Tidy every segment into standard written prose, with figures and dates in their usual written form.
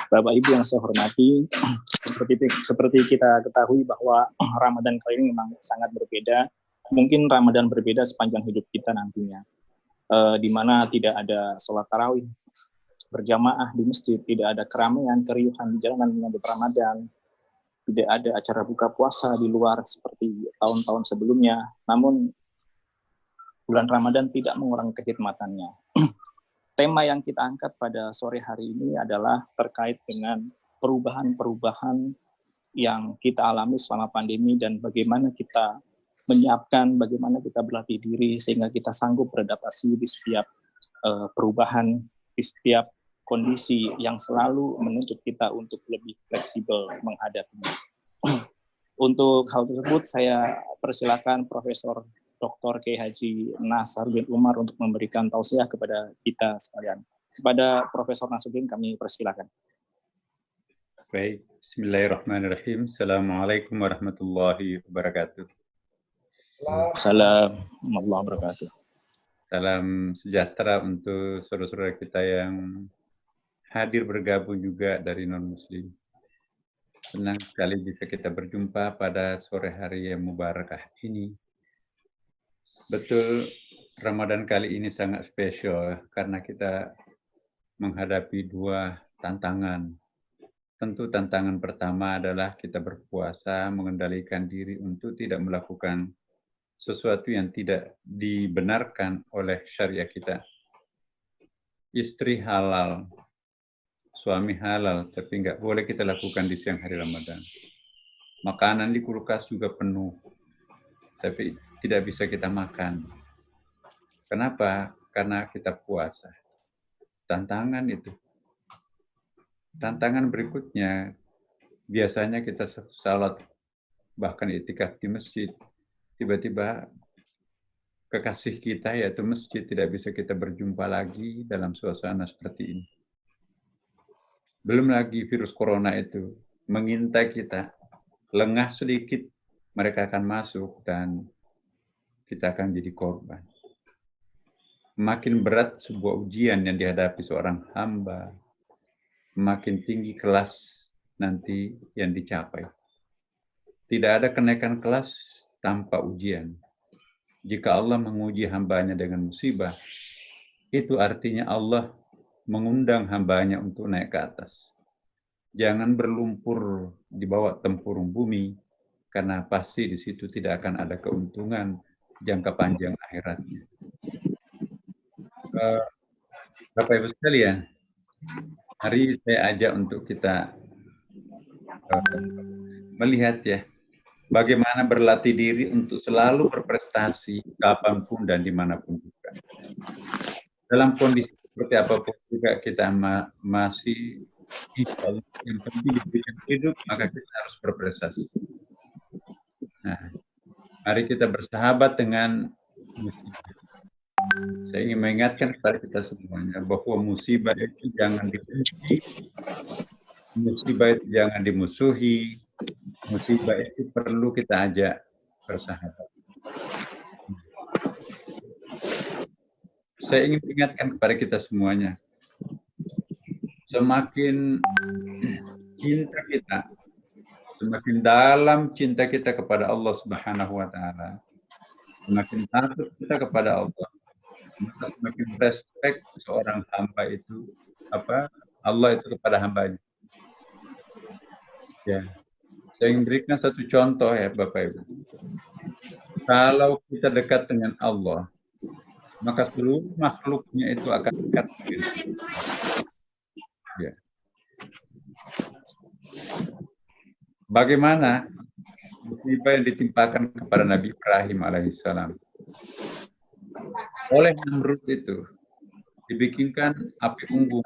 Bapak Ibu yang saya hormati, seperti kita ketahui bahwa Ramadan kali ini memang sangat berbeda. Mungkin Ramadan berbeda sepanjang hidup kita nantinya, di mana tidak ada sholat tarawih berjamaah di masjid, tidak ada keramaian, keriuhan di jalanan menyambut Ramadan, tidak ada acara buka puasa di luar seperti tahun-tahun sebelumnya. Namun bulan Ramadan tidak mengurangi kekhidmatannya. Tema yang kita angkat pada sore hari ini adalah terkait dengan perubahan-perubahan yang kita alami selama pandemi dan bagaimana kita menyiapkan, bagaimana kita berlatih diri sehingga kita sanggup beradaptasi di setiap perubahan, di setiap kondisi yang selalu menuntut kita untuk lebih fleksibel menghadapinya. Untuk hal tersebut saya persilakan Profesor Dr. Kiai Haji Nasaruddin Umar untuk memberikan tausiah kepada kita sekalian. Kepada Profesor Nasaruddin kami persilakan. Baik, Bismillahirrahmanirrahim. Assalamualaikum warahmatullahi wabarakatuh. Assalamualaikum warahmatullahi wabarakatuh. Salam sejahtera untuk saudara-saudara kita yang hadir bergabung juga dari non-muslim. Senang sekali bisa kita berjumpa pada sore hari yang mubarakah ini. Betul, Ramadan kali ini sangat spesial karena kita menghadapi dua tantangan. Tentu tantangan pertama adalah kita berpuasa, mengendalikan diri untuk tidak melakukan sesuatu yang tidak dibenarkan oleh syariat kita. Istri halal, suami halal, tapi nggak boleh kita lakukan di siang hari Ramadan. Makanan di kulkas juga penuh, tapi tidak bisa kita makan. Kenapa? Karena kita puasa. Tantangan itu. Tantangan berikutnya, biasanya kita salat, bahkan i'tikaf di masjid. Tiba-tiba kekasih kita, yaitu masjid, tidak bisa kita berjumpa lagi dalam suasana seperti ini. Belum lagi virus corona itu mengintai kita. Lengah sedikit, mereka akan masuk dan kita akan jadi korban. Makin berat sebuah ujian yang dihadapi seorang hamba, makin tinggi kelas nanti yang dicapai. Tidak ada kenaikan kelas tanpa ujian. Jika Allah menguji hambanya dengan musibah, itu artinya Allah mengundang hambanya untuk naik ke atas. Jangan berlumpur di bawah tempurung bumi, karena pasti di situ tidak akan ada keuntungan jangka panjang akhiratnya. Bapak Ibu sekalian, hari saya ajak untuk kita melihat ya, bagaimana berlatih diri untuk selalu berprestasi kapanpun dan dimanapun juga. Dalam kondisi seperti apapun juga kita masih yang penting diberikan hidup, maka kita harus berprestasi. Nah, mari kita bersahabat dengan musibah. Saya ingin mengingatkan kepada kita semuanya bahwa musibah itu jangan dibenci, musibah itu jangan dimusuhi, musibah itu perlu kita ajak bersahabat. Saya ingin ingatkan kepada kita semuanya, semakin cinta kita, semakin dalam cinta kita kepada Allah Subhanahu wa Ta'ala, semakin takut kita kepada Allah, semakin respect seorang hamba itu, Allah itu kepada hambanya. Ya, saya ingin berikan satu contoh ya Bapak Ibu. Kalau kita dekat dengan Allah, maka seluruh makhluknya itu akan dekat dengan kita. Ya. Bagaimana musibah yang ditimpakan kepada Nabi Ibrahim alaihissalam oleh Namrud itu dibikinkan api unggun.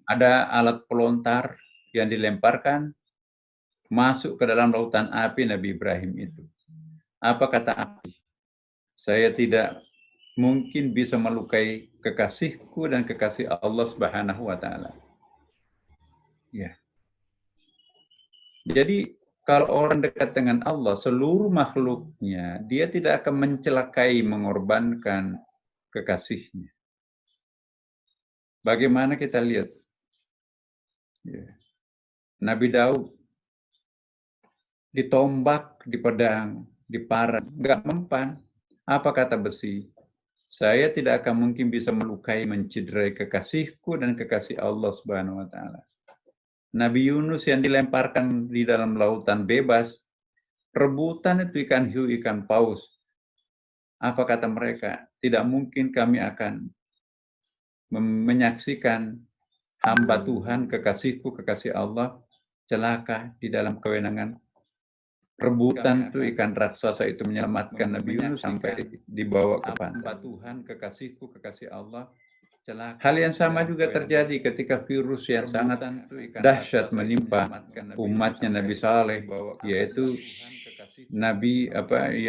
Ada alat pelontar yang dilemparkan masuk ke dalam lautan api Nabi Ibrahim itu. Apa kata api? Saya tidak mungkin bisa melukai kekasihku dan kekasih Allah Subhanahu wa Ta'ala. Ya. Jadi kalau orang dekat dengan Allah, seluruh makhluknya, dia tidak akan mencelakai, mengorbankan kekasihnya. Bagaimana kita lihat Ya. Nabi Daud ditombak, di pedang, diparang, nggak mempan. Apa kata besi? Saya tidak akan mungkin bisa melukai, mencederai kekasihku dan kekasih Allah Subhanahu wa taala. Nabi Yunus yang dilemparkan di dalam lautan bebas, rebutan itu ikan hiu, ikan paus. Apa kata mereka? Tidak mungkin kami akan menyaksikan hamba Tuhan, kekasihku, kekasih Allah, celaka di dalam kewenangan. Rebutan itu ikan raksasa itu menyelamatkan Nabi Yunus sampai dibawa ke pantai. Hamba Tuhan, kekasihku, kekasih Allah, celaka. Hal yang sama juga terjadi ketika virus yang sangat dahsyat menimpa umatnya Nabi Saleh, yaitu Nabi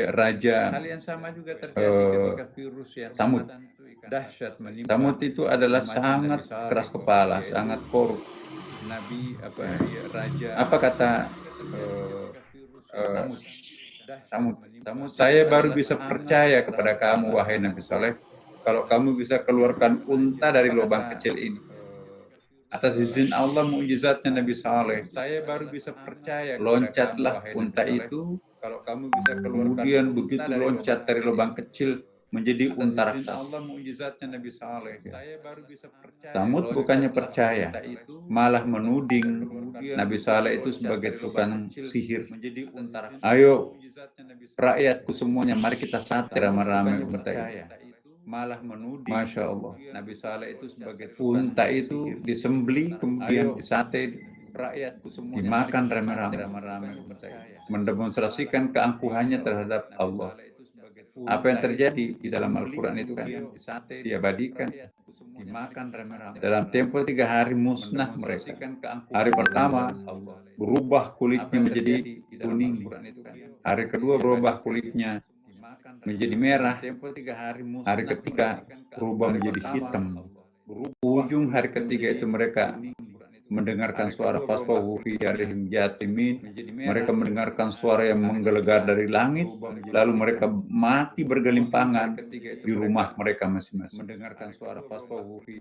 Raja. Hal yang sama juga terjadi ketika virus yang Samud. Dahsyat menimpa. Samud itu adalah sangat keras kepala, sangat korup. Nabi Raja. Apa kata Samud? Saya baru bisa percaya kepada kamu, wahai Nabi Saleh, kalau kamu bisa keluarkan unta dari lubang kecil ini. Atas izin Allah, mukjizatnya Nabi Saleh, saya baru bisa percaya. Loncatlah unta itu, kalau kamu bisa kemudian begitu loncat dari lubang kecil menjadi unta raksasa. Allah, mukjizatnya Nabi Saleh, saya baru bisa percaya. Samud bukannya percaya, malah menuding Nabi Saleh itu sebagai tukang sihir. Ayo, rakyatku semuanya, mari kita sate ramai-ramai unta itu. Malah menuding, Masya Allah, Nabi Saleh itu sebagai unta itu disembeli, kemudian disate, rakyatku semuanya dimakan ramai-ramai, mendemonstrasikan keangkuhannya terhadap Allah. Apa yang terjadi di dalam Al-Quran itu kan diabadikan, dimakan ramai-ramai. Dalam tempo 3 hari musnah mereka. Hari pertama berubah kulitnya menjadi kuning. Hari kedua berubah kulitnya menjadi merah. Hari ketiga berubah menjadi hitam. Ujung hari ketiga itu mereka mendengarkan suara fasfahu fi jarihim jatimin. Mereka mendengarkan suara yang menggelegar dari langit, lalu mereka mati bergelimpangan di rumah mereka masing-masing.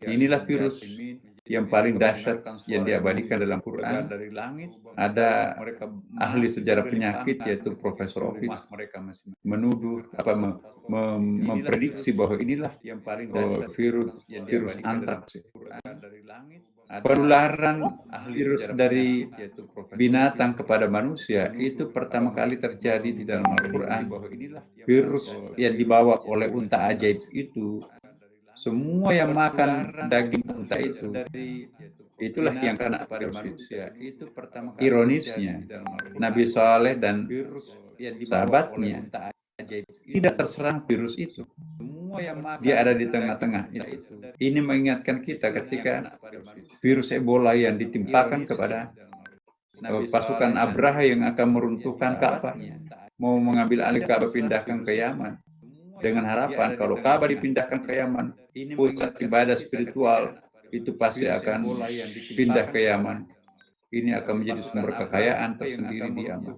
Inilah virus yang paling dahsyat yang diabadikan dalam Quran. Ada ahli sejarah penyakit yaitu Profesor Ovid menuduh memprediksi bahwa inilah virus antraks. Penularan virus dari binatang kepada manusia itu pertama kali terjadi di dalam Al-Quran. Virus yang dibawa oleh unta ajaib itu, semua yang makan daging unta itu, itulah yang kena virus itu. Ironisnya, Nabi Saleh dan sahabatnya tidak terserang virus itu. Dia ada di tengah-tengah itu. Ini mengingatkan kita ketika virus Ebola yang ditimpakan kepada pasukan Abraha yang akan meruntuhkan Ka'bah, mau mengambil alih Ka'bah, pindahkan ke Yaman, dengan harapan kalau Ka'bah dipindahkan ke Yaman, pusat ibadah spiritual itu pasti akan pindah ke Yaman. Ini akan menjadi sumber kekayaan tersendiri di Yaman.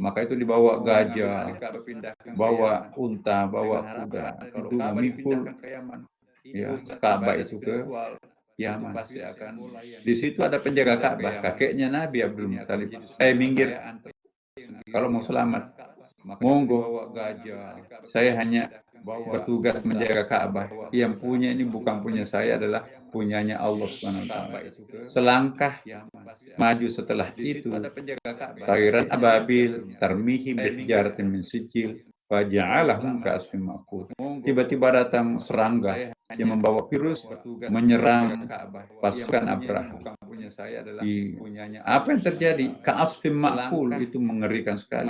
Maka itu dibawa gajah, bawa unta, bawa kuda, itu memikul Ka'bah itu ke Yaman. Di situ ada penjaga Ka'bah, kakeknya Nabi Abdul Muttalib. Minggir, kalau mau selamat, monggo. Saya hanya bertugas menjaga Ka'bah. Yang punya ini bukan punya saya, adalah punyanya Allah Subhanahu wa taala. Selangkah maju setelah itu, tayran ababil tarmihim bihijaratin min sijil faja'alahum ka'asfin ma'kul. Tiba-tiba datang serangga yang membawa virus menyerang pasukan Abraha. Apa yang terjadi? Ka'asfin ma'kul, itu mengerikan sekali.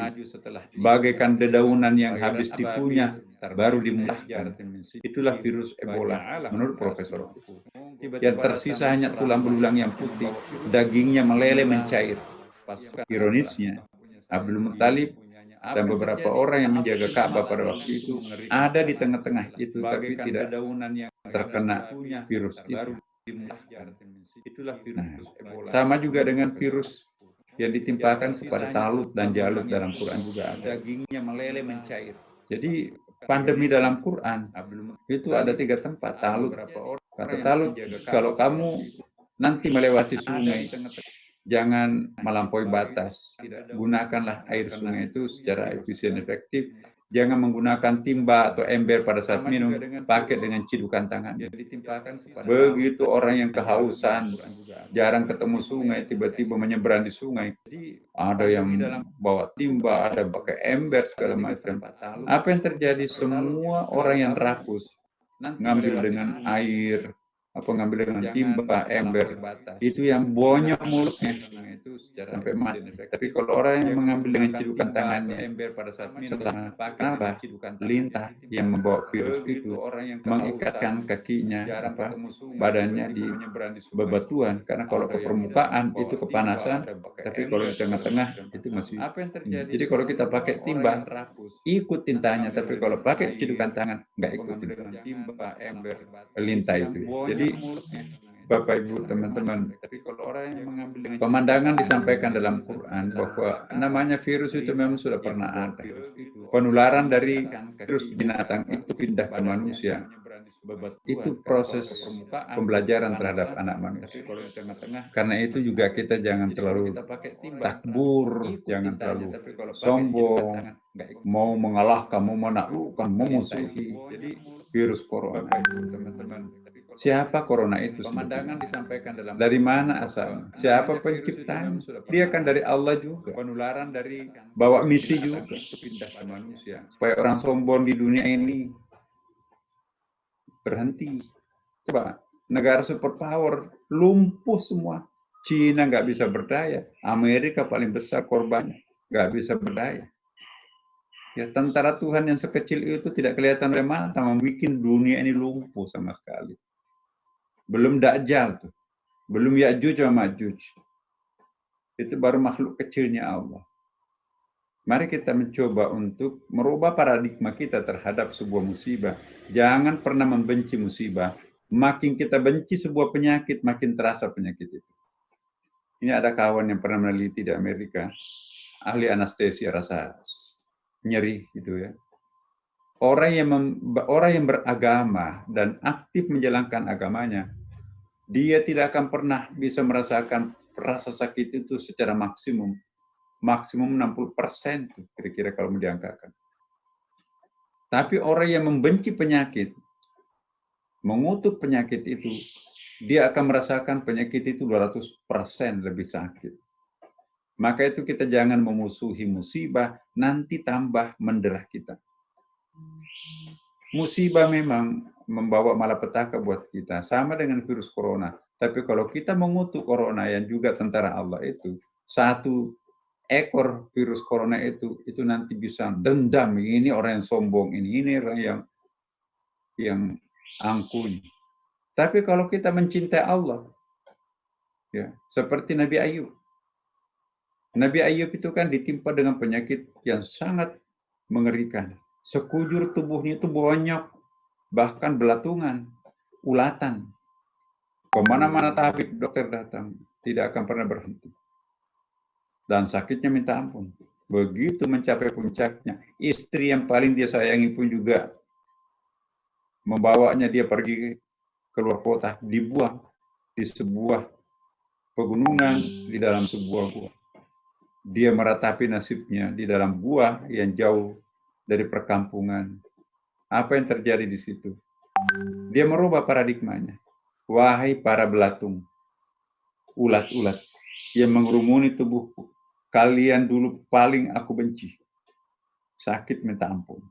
Bagaikan dedaunan yang habis dikunyah baru dimutahkan. Itulah virus Ebola menurut Profesor. Yang tersisa hanya tulang belulang yang putih, dagingnya meleleh mencair. Ironisnya, Abdul Muttalib dan beberapa orang yang menjaga Ka'bah pada waktu itu ada di tengah-tengah itu, tapi tidak terkena virus itu. Nah, sama juga dengan virus yang ditimpakan kepada Talut dan Jalut dalam Quran juga ada. Dagingnya meleleh mencair. Jadi pandemi dalam Quran itu ada 3 tempat. Talut, kata Talut, kalau kamu nanti melewati sungai, jangan melampaui batas. Gunakanlah air sungai itu secara efisien efektif. Jangan menggunakan timba atau ember pada saat minum, pakai dengan cidukan tangan. Begitu orang yang kehausan, jarang ketemu sungai, tiba-tiba menyeberang di sungai. Ada yang bawa timba, ada pakai ember, segala macam. Apa yang terjadi? Semua orang yang rakus, ngambil dengan air, ngambil dengan timba, ember, itu yang bonyok mulutnya sampai mati. Tapi kalau orang yang mengambil dengan cidukan tangannya, kenapa? Lintah yang membawa virus itu mengikatkan kakinya, badannya di bebatuan. Karena kalau ke permukaan itu kepanasan, tapi kalau di tengah-tengah itu masih. Jadi kalau kita pakai timba, ikut tintanya, tapi kalau pakai cidukan tangan nggak ikutin timba, ember, lintah itu. Jadi Bapak Ibu teman-teman, pemandangan disampaikan dalam Quran bahwa namanya virus itu memang sudah pernah ada. Penularan dari virus binatang itu pindah ke manusia. Itu proses pembelajaran terhadap anak manusia. Karena itu juga kita jangan terlalu takbur, jangan terlalu sombong, mau mengalahkan, mau menaklukkan, memusuhi virus corona. Siapa corona itu? Pemandangan disampaikan dari mana asalnya? Siapa penciptanya? Dia kan dari Allah juga. Penularan dari bawa misi juga pindah ke manusia. Supaya orang sombong di dunia ini berhenti. Coba negara superpower lumpuh semua. Cina nggak bisa berdaya. Amerika paling besar korbannya nggak bisa berdaya. Ya, tentara Tuhan yang sekecil itu tidak kelihatan oleh mata, membuat dunia ini lumpuh sama sekali. Belum Dajjal tuh, belum Ya'juj sama Ma'juj. Itu baru makhluk kecilnya Allah. Mari kita mencoba untuk merubah paradigma kita terhadap sebuah musibah. Jangan pernah membenci musibah. Makin kita benci sebuah penyakit, makin terasa penyakit itu. Ini ada kawan yang pernah meneliti di Amerika, ahli anestesia rasa nyeri gitu ya. Orang yang beragama dan aktif menjalankan agamanya, dia tidak akan pernah bisa merasakan rasa sakit itu secara maksimum 60% kira-kira kalau diangkakan. Tapi orang yang membenci penyakit, mengutuk penyakit itu, dia akan merasakan penyakit itu 200% lebih sakit. Maka itu kita jangan memusuhi musibah, nanti tambah menderah kita. Musibah memang membawa malapetaka buat kita, sama dengan virus corona. Tapi kalau kita mengutuk corona yang juga tentara Allah itu, satu ekor virus corona itu nanti bisa dendam, ini orang yang sombong, ini orang yang angkuh. Tapi kalau kita mencintai Allah, ya seperti Nabi Ayub. Nabi Ayub itu kan ditimpa dengan penyakit yang sangat mengerikan. Sekujur tubuhnya itu banyak, bahkan belatungan, ulatan. Kemana-mana tabib dokter datang, tidak akan pernah berhenti. Dan sakitnya minta ampun. Begitu mencapai puncaknya, istri yang paling dia sayangi pun juga membawanya dia pergi keluar kota, dibuang di sebuah pegunungan, di dalam sebuah gua. Dia meratapi nasibnya di dalam gua yang jauh dari perkampungan. Apa yang terjadi di situ? Dia merubah paradigmanya. Wahai para belatung, ulat-ulat yang mengerumuni tubuhku, kalian dulu paling aku benci. Sakit minta ampun.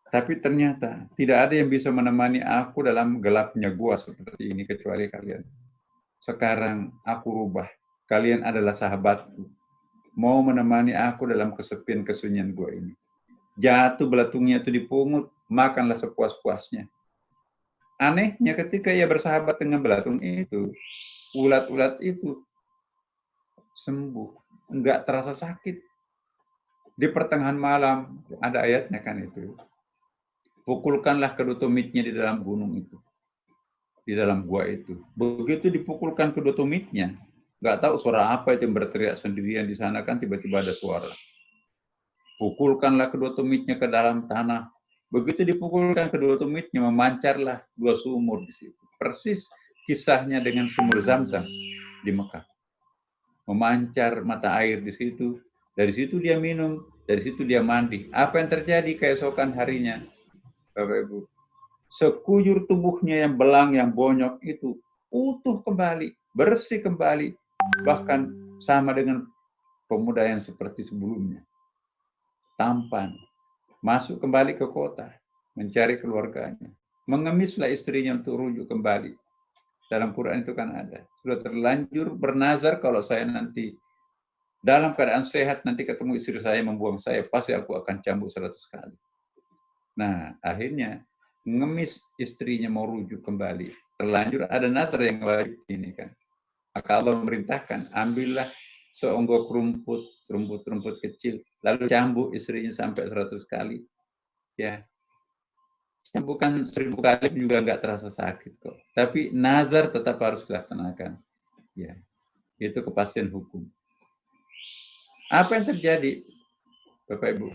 Tapi ternyata tidak ada yang bisa menemani aku dalam gelapnya gua seperti ini kecuali kalian. Sekarang aku rubah. Kalian adalah sahabatku. Mau menemani aku dalam kesepian kesunyian gua ini. Jatuh belatungnya itu dipungut, makanlah sepuas-puasnya. Anehnya ketika ia bersahabat dengan belatung itu, ulat-ulat itu sembuh, enggak terasa sakit. Di pertengahan malam, ada ayatnya kan itu. Pukulkanlah kedua tumitnya di dalam gunung itu, di dalam gua itu. Begitu dipukulkan kedua tumitnya, enggak tahu suara apa itu yang berteriak sendirian di sana kan tiba-tiba ada suara. Pukulkanlah kedua tumitnya ke dalam tanah. Begitu dipukulkan kedua tumitnya, memancarlah 2 sumur di situ. Persis kisahnya dengan sumur Zam-Zam di Mekah. Memancar mata air di situ, dari situ dia minum, dari situ dia mandi. Apa yang terjadi keesokan harinya, Bapak Ibu? Sekujur tubuhnya yang belang, yang bonyok itu utuh kembali, bersih kembali, bahkan sama dengan pemuda yang seperti sebelumnya. Tampan, masuk kembali ke kota, mencari keluarganya. Mengemislah istrinya untuk rujuk kembali. Dalam Quran itu kan ada. Sudah terlanjur bernazar, kalau saya nanti dalam keadaan sehat, nanti ketemu istri saya membuang saya, pasti aku akan cambuk 100 kali. Nah, akhirnya ngemis istrinya mau rujuk kembali. Terlanjur ada nazar yang wajib ini kan. Maka Allah memerintahkan, ambillah seonggok rumput kecil, lalu cambuk istrinya sampai 100 kali. Ya, cambukan 1000 kali juga nggak terasa sakit kok. Tapi nazar tetap harus dilaksanakan. Ya, itu kepastian hukum. Apa yang terjadi, Bapak Ibu?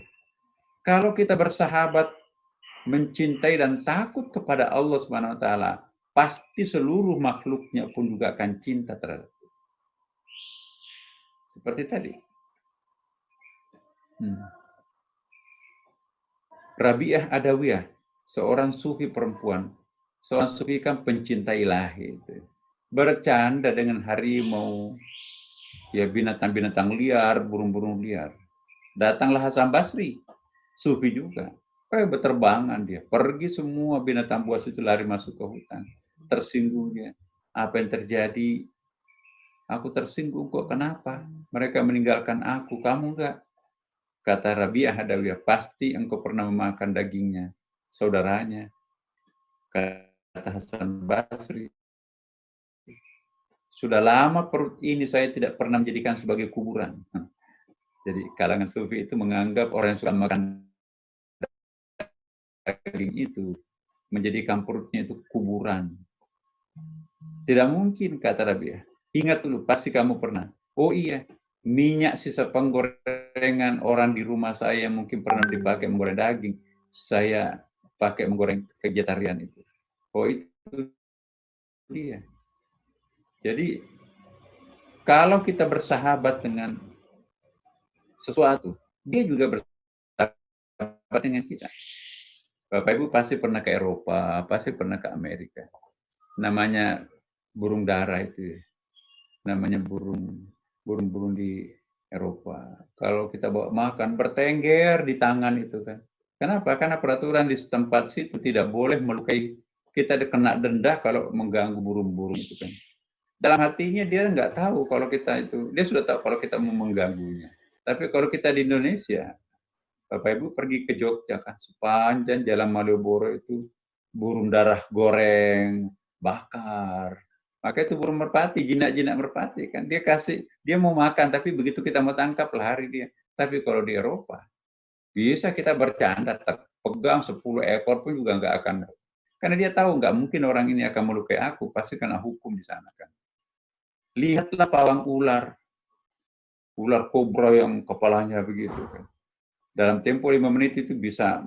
Kalau kita bersahabat, mencintai dan takut kepada Allah Subhanahu wa taala, pasti seluruh makhluknya pun juga akan cinta terhadap kita. Seperti tadi. Rabi'ah Adawiyah, seorang sufi perempuan. Seorang sufi kan pencinta ilahi itu. Bercanda dengan harimau, ya binatang-binatang liar, burung-burung liar. Datanglah Hasan Basri, sufi juga. Berterbangan dia, pergi semua binatang buas itu lari masuk ke hutan. Tersinggung dia. Apa yang terjadi? Aku tersinggung kok, kenapa? Mereka meninggalkan aku, kamu enggak? Kata Rabi'ah Adawiyah, pasti engkau pernah memakan dagingnya, saudaranya. Kata Hasan Basri, sudah lama perut ini saya tidak pernah menjadikan sebagai kuburan. Jadi kalangan sufi itu menganggap orang yang suka makan daging itu menjadikan perutnya itu kuburan. Tidak mungkin, kata Rabi'ah. Ingat dulu, pasti kamu pernah. Oh iya, minyak sisa penggorengan orang di rumah saya yang mungkin pernah dipakai menggoreng daging, saya pakai menggoreng vegetarian itu. Oh itu dia. Jadi kalau kita bersahabat dengan sesuatu, dia juga bersahabat dengan kita. Bapak Ibu pasti pernah ke Eropa, pasti pernah ke Amerika. Namanya burung dara itu, namanya burung di Eropa. Kalau kita bawa makan, bertengger di tangan itu kan. Kenapa? Karena peraturan di tempat situ tidak boleh melukai. Kita kena denda kalau mengganggu burung-burung itu kan. Dalam hatinya dia nggak tahu kalau kita itu, dia sudah tahu kalau kita mau mengganggunya. Tapi kalau kita di Indonesia, Bapak Ibu pergi ke Jogja kan, sepanjang jalan Malioboro itu burung darah goreng, bakar. Maka itu burung merpati, jinak-jinak merpati kan. Dia mau makan, tapi begitu kita mau tangkap, lari dia. Tapi kalau di Eropa, bisa kita bercanda, pegang 10 ekor pun juga nggak akan. Karena dia tahu nggak mungkin orang ini akan melukai aku, pasti kena hukum di sana kan. Lihatlah pawang ular kobra yang kepalanya begitu kan. Dalam tempo 5 menit itu bisa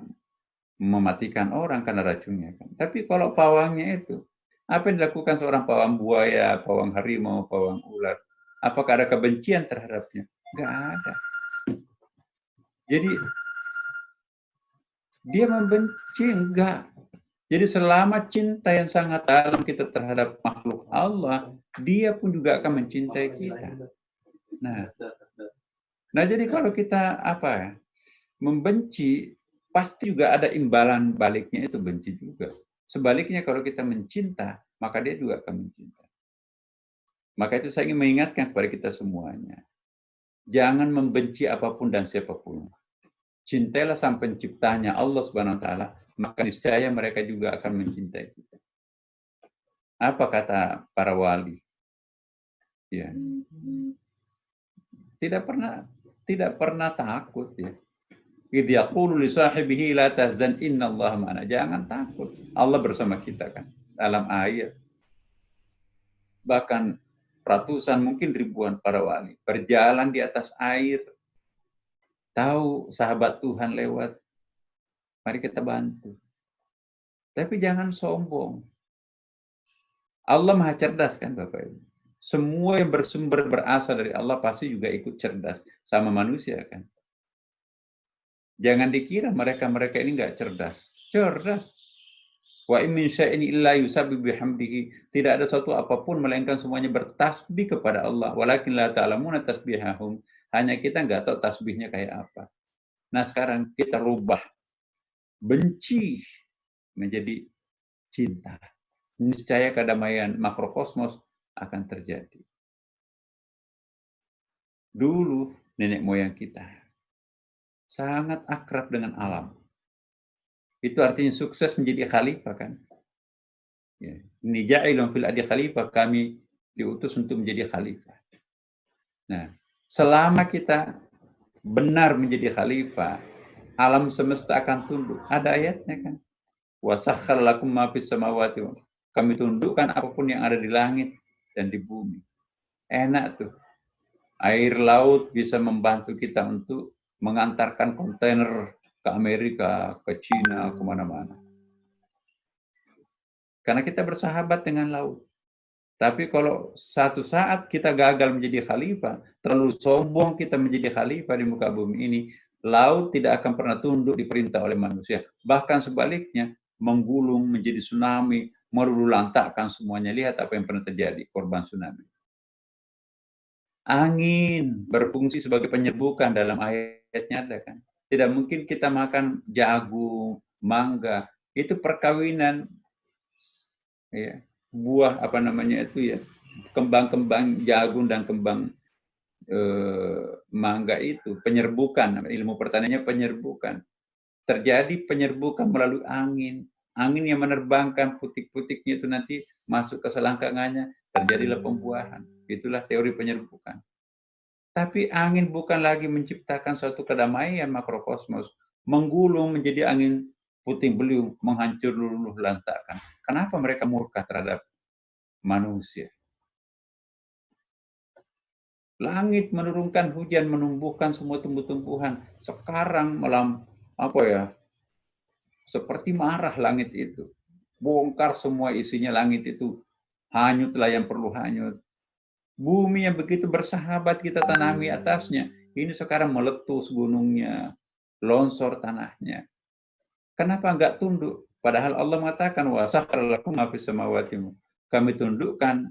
mematikan orang karena racunnya kan. Tapi kalau pawangnya itu, apa yang dilakukan seorang pawang buaya, pawang harimau, pawang ular? Apakah ada kebencian terhadapnya? Enggak ada. Jadi dia membenci, enggak. Jadi selama cinta yang sangat dalam kita terhadap makhluk Allah, dia pun juga akan mencintai kita. Nah jadi kalau kita membenci, pasti juga ada imbalan baliknya, itu benci juga. Sebaliknya kalau kita mencinta, maka dia juga akan mencinta. Maka itu saya ingin mengingatkan kepada kita semuanya. Jangan membenci apapun dan siapapun. Cintailah sang penciptanya Allah Subhanahu wa taala, maka niscaya mereka juga akan mencintai kita. Apa kata para wali? Ya. Tidak pernah takut ya. Idh yaqulu li sahibihi la tahzan innallaha ma'ana. Jangan takut. Allah bersama kita kan. Dalam ayat. Bahkan ratusan, mungkin ribuan para wali berjalan di atas air. Tahu sahabat Tuhan lewat. Mari kita bantu. Tapi jangan sombong. Allah maha cerdas kan Bapak Ibu. Semua yang bersumber berasal dari Allah pasti juga ikut cerdas sama manusia kan. Jangan dikira mereka-mereka ini nggak cerdas. Cerdas. Wa in min syai'in illa yusabbihu bihamdihi. Tidak ada suatu apapun melainkan semuanya bertasbih kepada Allah. Walakin la ta'lamuna tasbihahum. Hanya kita nggak tahu tasbihnya kayak apa. Nah sekarang kita rubah benci menjadi cinta. Niscaya kedamaian makrokosmos akan terjadi. Dulu nenek moyang kita sangat akrab dengan alam. Itu artinya sukses menjadi khalifah kan. Ya. Ini ja'ilun fil ardi khalifah, kami diutus untuk menjadi khalifah. Nah, selama kita benar menjadi khalifah, alam semesta akan tunduk. Ada ayatnya kan. Wa sakhkhara lakum ma fis samawati. Kami tundukkan apapun yang ada di langit dan di bumi. Enak tuh. Air laut bisa membantu kita untuk mengantarkan kontainer ke Amerika, ke Cina, kemana-mana. Karena kita bersahabat dengan laut. Tapi kalau satu saat kita gagal menjadi khalifah, terlalu sombong kita menjadi khalifah di muka bumi ini, laut tidak akan pernah tunduk diperintah oleh manusia. Bahkan sebaliknya, menggulung menjadi tsunami, meluluhlantakkan semuanya. Lihat apa yang pernah terjadi, korban tsunami. Angin berfungsi sebagai penyerbukan, dalam ayatnya ada kan. Tidak mungkin kita makan jagung, mangga, itu perkawinan ya, buah apa namanya itu ya, kembang-kembang jagung dan kembang mangga itu penyerbukan, ilmu pertaniannya penyerbukan. Terjadi penyerbukan melalui angin. Angin yang menerbangkan putik-putiknya itu nanti masuk ke selangkangannya, terjadilah pembuahan. Itulah teori penyerbukan. Tapi angin bukan lagi menciptakan suatu kedamaian makrokosmos, menggulung menjadi angin puting beliung, menghancur luluh lantakkan. Kenapa mereka murka terhadap manusia? Langit menurunkan hujan, menumbuhkan semua tumbuh-tumbuhan. Sekarang seperti marah langit itu. Bongkar semua isinya langit itu. Hanyutlah yang perlu hanyut. Bumi yang begitu bersahabat kita tanami atasnya, ini sekarang meletus gunungnya, longsor tanahnya. Kenapa enggak tunduk? Padahal Allah mengatakan, wa sakhkhara lakum ma fis samawati. Kami tundukkan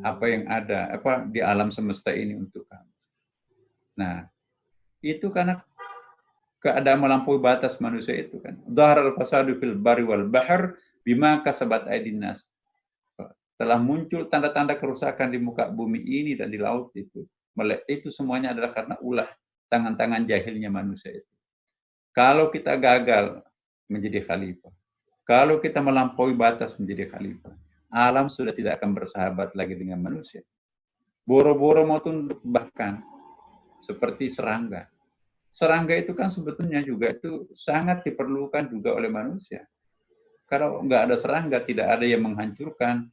apa yang ada di alam semesta ini untuk kamu. Nah, itu karena keadaan melampaui batas manusia itu kan. Dhaharal fasadu fil barri wal bahr bima kasabat aydin nas. Telah muncul tanda-tanda kerusakan di muka bumi ini dan di laut itu. Itu semuanya adalah karena ulah tangan-tangan jahilnya manusia itu. Kalau kita gagal menjadi khalifah, kalau kita melampaui batas menjadi khalifah, alam sudah tidak akan bersahabat lagi dengan manusia. Boro-boro mau tunduk, bahkan seperti serangga. Serangga itu kan sebetulnya juga itu sangat diperlukan juga oleh manusia. Kalau nggak ada serangga, tidak ada yang menghancurkan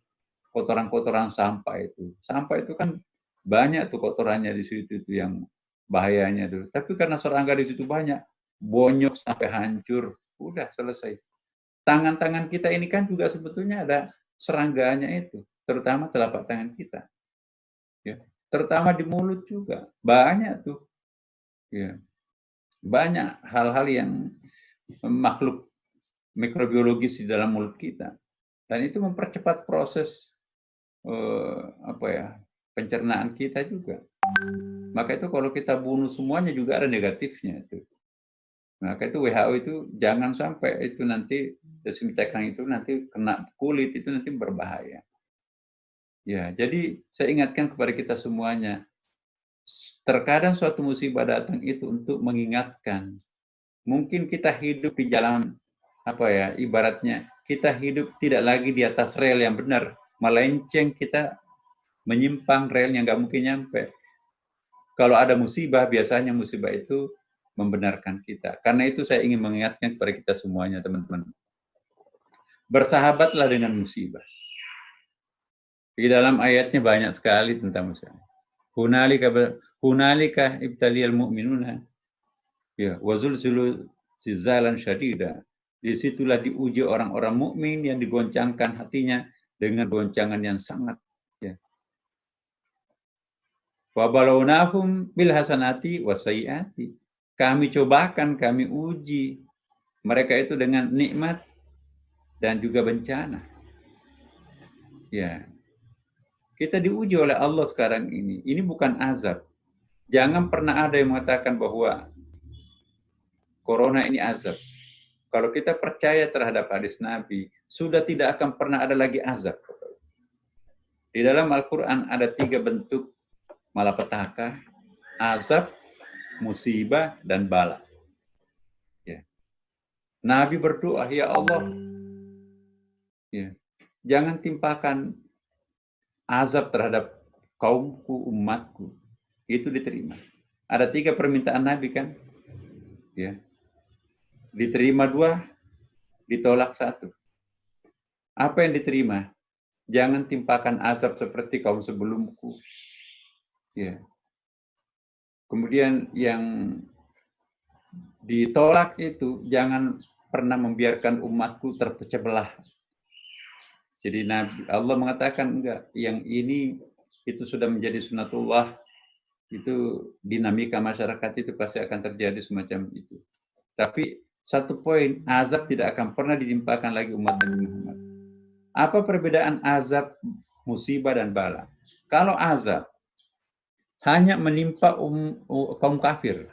kotoran-kotoran sampah itu. Sampah itu kan banyak tuh kotorannya di situ itu yang bahayanya tuh. Tapi karena serangga di situ banyak, bonyok sampai hancur, udah selesai. Tangan-tangan kita ini kan juga sebetulnya ada serangganya itu, terutama telapak tangan kita. Ya, terutama di mulut juga banyak tuh. Ya. Banyak hal-hal yang makhluk mikrobiologis di dalam mulut kita. Dan itu mempercepat proses pencernaan kita juga. Maka itu kalau kita bunuh semuanya juga ada negatifnya itu. Maka itu WHO itu jangan sampai itu nanti desinfektan itu nanti kena kulit, itu nanti berbahaya. Ya, jadi saya ingatkan kepada kita semuanya, terkadang suatu musibah datang itu untuk mengingatkan. Mungkin kita hidup di jalan ibaratnya kita hidup tidak lagi di atas rel yang benar, melenceng, kita menyimpang rel yang nggak mungkin nyampe. Kalau ada musibah, biasanya musibah itu membenarkan kita. Karena itu saya ingin mengingatkan kepada kita semuanya, teman-teman. Bersahabatlah dengan musibah. Di dalam ayatnya banyak sekali tentang musibah. Hunalika ibtaliyal mu'minuna ya wazulzilu zilzalan syadida. Disitulah diuji orang-orang mukmin yang digoncangkan hatinya dengan goncangan yang sangat, ya. Wa balawnahum bil hasanati wasayyiati. Kami cobakan, kami uji mereka itu dengan nikmat dan juga bencana. Ya. Kita diuji oleh Allah sekarang ini. Ini bukan azab. Jangan pernah ada yang mengatakan bahwa corona ini azab. Kalau kita percaya terhadap hadis Nabi, sudah tidak akan pernah ada lagi azab. Di dalam Al-Quran ada 3 bentuk malapetaka: azab, musibah, dan bala. Ya. Nabi berdoa, ya Allah, ya, jangan timpakan azab terhadap kaumku, umatku. Itu diterima. Ada 3 permintaan Nabi kan? Ya. Diterima 2, ditolak 1. Apa yang diterima? Jangan timpakan azab seperti kaum sebelumku. Ya. Kemudian yang ditolak itu, jangan pernah membiarkan umatku terpecah belah. Jadi Nabi Allah mengatakan enggak, yang ini itu sudah menjadi sunatullah, itu dinamika masyarakat itu pasti akan terjadi semacam itu. Tapi 1 poin, azab tidak akan pernah ditimpakan lagi umat Nabi Muhammad. Apa perbedaan azab, musibah, dan bala? Kalau azab hanya menimpa kaum kafir,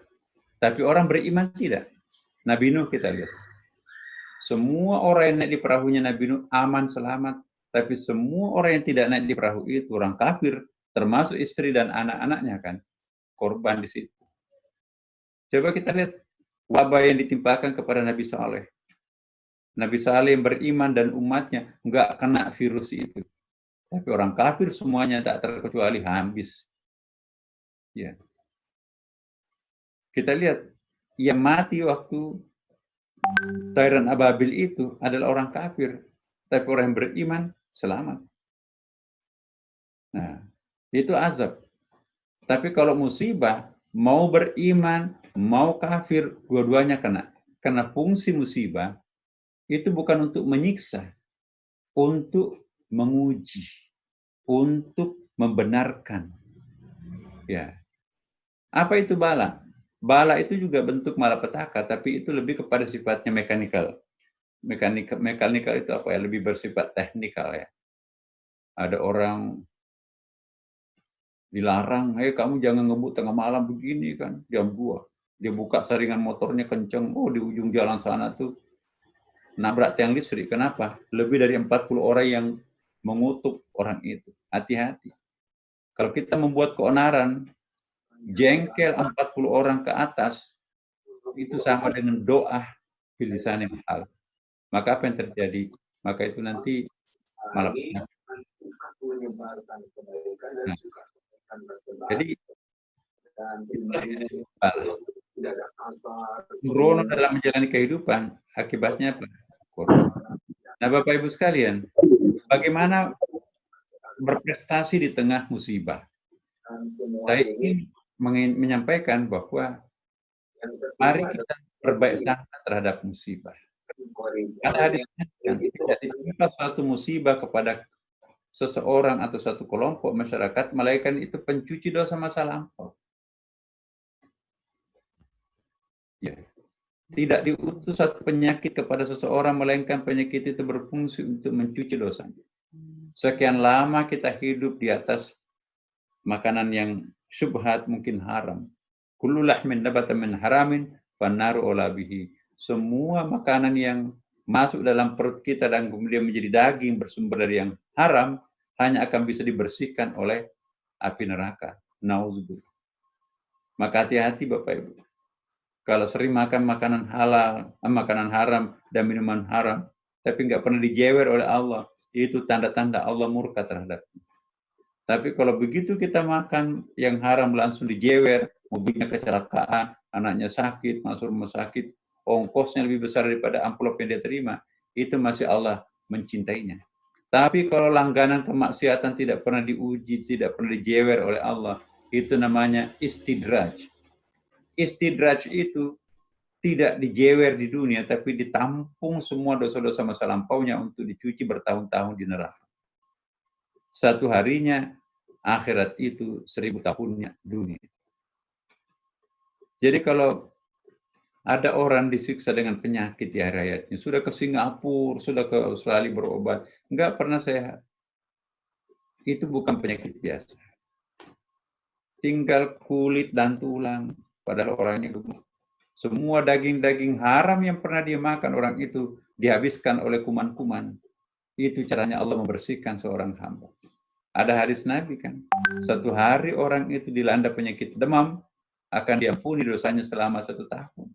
tapi orang beriman tidak. Nabi Nuh kita lihat. Semua orang yang naik di perahunya Nabi Nuh aman, selamat. Tapi semua orang yang tidak naik di perahu itu orang kafir, termasuk istri dan anak-anaknya kan, korban di situ. Coba kita lihat wabah yang ditimpakan kepada Nabi Saleh. Nabi Saleh yang beriman dan umatnya enggak kena virus itu. Tapi orang kafir semuanya tak terkecuali habis. Ya. Kita lihat yang mati waktu Tayran Ababil itu adalah orang kafir, tapi orang yang beriman selamat. Nah, itu azab. Tapi kalau musibah, mau beriman, mau kafir, dua-duanya kena. Karena fungsi musibah itu bukan untuk menyiksa, untuk menguji, untuk membenarkan. Ya. Apa itu bala? Bala itu juga bentuk malapetaka, tapi itu lebih kepada sifatnya mekanikal. Mekanikal itu apa ya? Lebih bersifat teknikal ya. Ada orang dilarang, kamu jangan ngebut tengah malam begini kan, jam 2. Dia buka saringan motornya kenceng, di ujung jalan sana tuh nabrak tiang listrik. Kenapa? Lebih dari 40 orang yang mengutuk orang itu. Hati-hati. Kalau kita membuat keonaran, jengkel 40 orang ke atas, itu sama dengan doa bilisan yang mahal. Maka apa yang terjadi? Maka itu nanti malapetaka. Nah, jadi sembrono dalam menjalani kehidupan, akibatnya apa? Corona. Nah, Bapak Ibu sekalian, bagaimana berprestasi di tengah musibah? Saya ingin menyampaikan bahwa mari kita berbaik sangka terhadap musibah. Karena hadisnya tidak ditimpa suatu musibah kepada seseorang atau satu kelompok masyarakat, melainkan itu pencuci dosa masa lampau. Ya. Tidak diutus satu penyakit kepada seseorang, melainkan penyakit itu berfungsi untuk mencuci dosanya. Sekian lama kita hidup di atas makanan yang syubhat, mungkin haram. Kullu lahmin nabata min haramin fannaru aula bihi. Semua makanan yang masuk dalam perut kita dan kemudian menjadi daging bersumber dari yang haram hanya akan bisa dibersihkan oleh api neraka. Nauzubillah. Maka hati-hati Bapak Ibu. Kalau sering makan makanan halal, makanan haram dan minuman haram, tapi nggak pernah dijewer oleh Allah, itu tanda-tanda Allah murka terhadapnya. Tapi kalau begitu kita makan yang haram langsung dijewer, mobilnya kecelakaan, anaknya sakit, masuk rumah sakit, ongkosnya lebih besar daripada amplop yang dia terima, itu masih Allah mencintainya. Tapi kalau langganan kemaksiatan tidak pernah diuji, tidak pernah dijewer oleh Allah, itu namanya istidraj. Istidraj itu tidak dijewer di dunia, tapi ditampung semua dosa-dosa masa lampaunya untuk dicuci bertahun-tahun di neraka. satu harinya akhirat itu 1000 tahunnya dunia. Jadi kalau ada orang disiksa dengan penyakit di akhir hayatnya, sudah ke Singapura, sudah ke Australia berobat, nggak pernah sehat. Itu bukan penyakit biasa. Tinggal kulit dan tulang, padahal orangnya gemuk. Semua daging-daging haram yang pernah dia makan orang itu dihabiskan oleh kuman-kuman. Itu caranya Allah membersihkan seorang hamba. Ada hadis Nabi kan, satu hari orang itu dilanda penyakit demam, akan diampuni dosanya selama 1 tahun.